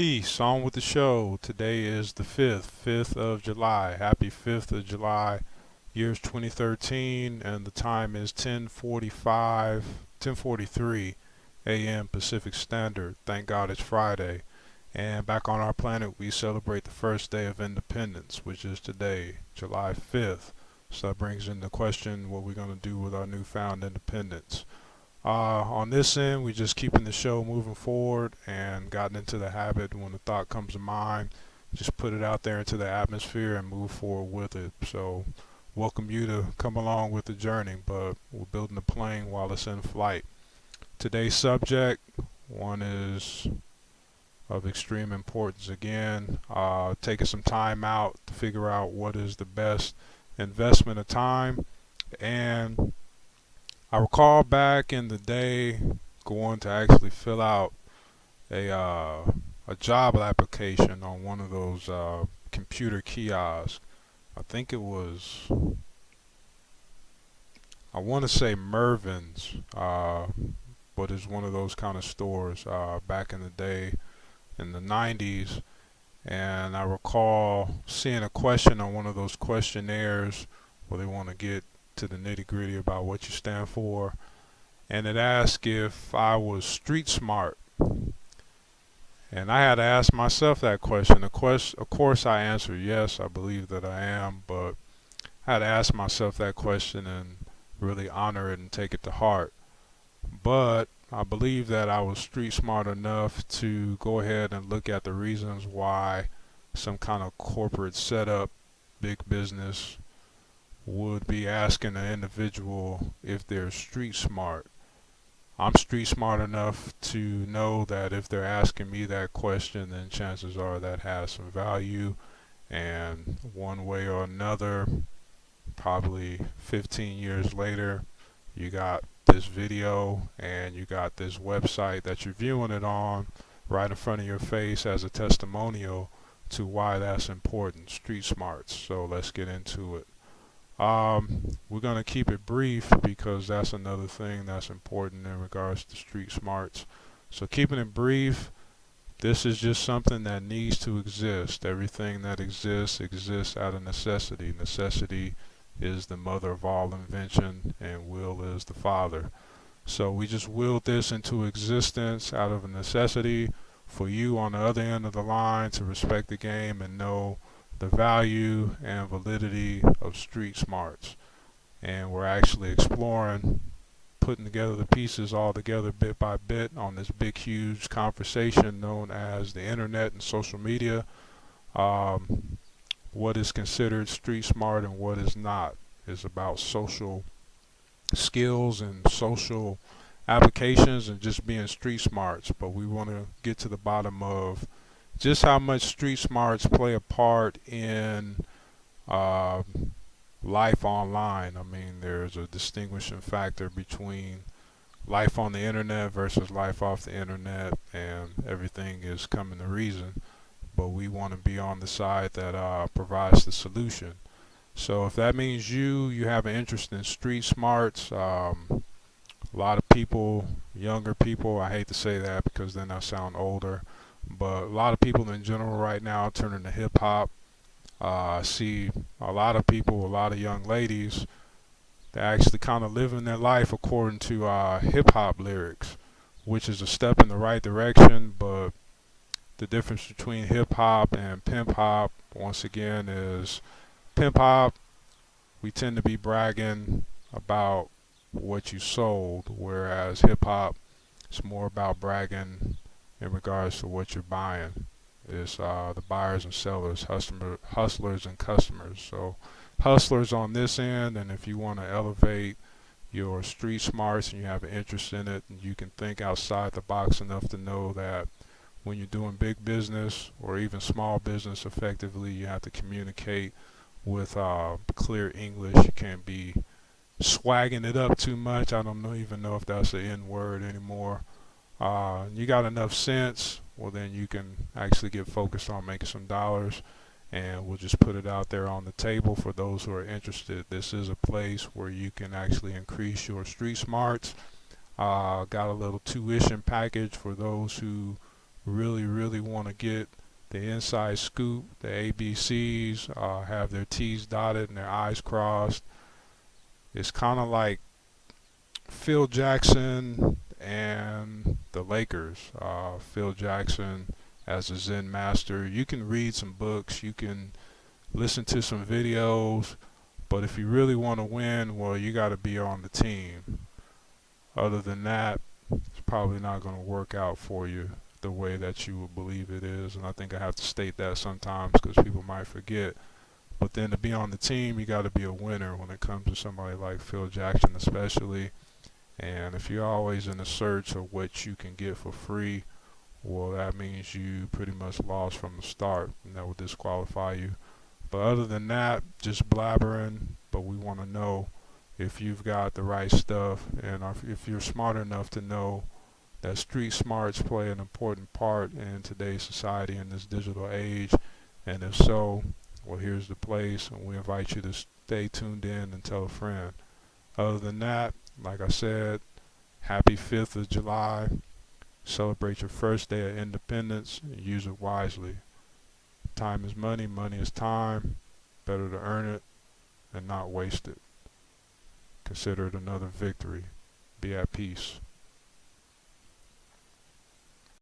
Peace, on with the show. Today is the 5th of July. Happy 5th of July, year's 2013, and the time is 10:43 a.m. Pacific Standard. Thank God it's Friday. And back on our planet, we celebrate the first day of independence, which is today, July 5th. So that brings into question what we're going to do with our newfound independence. On this end, we just keeping the show moving forward and gotten into the habit when the thought comes to mind, just put it out there into the atmosphere and move forward with it. So, welcome you to come along with the journey, but we're building the plane while it's in flight. Today's subject, one is of extreme importance again, taking some time out to figure out what is the best investment of time. And I recall back in the day going to actually fill out a job application on one of those computer kiosks. I think it was, I want to say Mervin's, but it's one of those kind of stores back in the day in the 90s. And I recall seeing a question on one of those questionnaires where they want to get to the nitty gritty about what you stand for, and it asked if I was street smart. And I had to ask myself that question. Of course, I answered yes, I believe that I am, but I had to ask myself that question and really honor it and take it to heart. But I believe that I was street smart enough to go ahead and look at the reasons why some kind of corporate setup, big business, would be asking an individual if they're street smart. I'm street smart enough to know that if they're asking me that question, then chances are that has some value. And one way or another, probably 15 years later, you got this video and you got this website that you're viewing it on right in front of your face as a testimonial to why that's important, street smarts. So let's get into it. We're going to keep it brief because that's another thing that's important in regards to street smarts. So keeping it brief, this is just something that needs to exist. Everything that exists out of necessity. Necessity is the mother of all invention, and will is the father. So we just willed this into existence out of a necessity for you on the other end of the line to respect the game and know the value and validity of street smarts. And we're actually exploring putting together the pieces all together bit by bit on this big huge conversation known as the internet and social media. What is considered street smart and what is not is about social skills and social applications and just being street smarts. But we want to get to the bottom of just how much street smarts play a part in uh, life online. I mean, there's a distinguishing factor between life on the internet versus life off the internet, and everything is coming to reason. But we want to be on the side that provides the solution. So if that means you have an interest in street smarts, a lot of people, younger people, I hate to say that because then I sound older, but a lot of people in general right now turning to hip hop. I see a lot of people, a lot of young ladies that actually kind of living their life according to hip hop lyrics, which is a step in the right direction. But the difference between hip hop and pimp hop, once again, is pimp hop, we tend to be bragging about what you sold, whereas hip hop, it's more about bragging in regards to what you're buying. It's the buyers and sellers, hustlers and customers. So hustlers on this end, and if you want to elevate your street smarts and you have an interest in it, and you can think outside the box enough to know that when you're doing big business or even small business effectively, you have to communicate with clear English. You can't be swagging it up too much. I don't even know if that's the N word anymore. You got enough sense, well then you can actually get focused on making some dollars, and we'll just put it out there on the table for those who are interested. This is a place where you can actually increase your street smarts. Got a little tuition package for those who really want to get the inside scoop, the ABCs, have their T's dotted and their I's crossed. It's kind of like Phil Jackson and the Lakers. Phil Jackson as a Zen master. You can read some books, you can listen to some videos, but if you really want to win, well, you got to be on the team. Other than that, it's probably not going to work out for you the way that you would believe it is. And I think I have to state that sometimes because people might forget. But then to be on the team, you got to be a winner when it comes to somebody like Phil Jackson, especially. And if you're always in the search of what you can get for free, well, that means you pretty much lost from the start, and that would disqualify you. But other than that, just blabbering. But we want to know if you've got the right stuff, and if you're smart enough to know that street smarts play an important part in today's society in this digital age. And if so, well, here's the place, and we invite you to stay tuned in and tell a friend. Other than that, like I said, happy 5th of July. Celebrate your first day of independence and use it wisely. Time is money, money is time. Better to earn it and not waste it. Consider it another victory. Be at peace.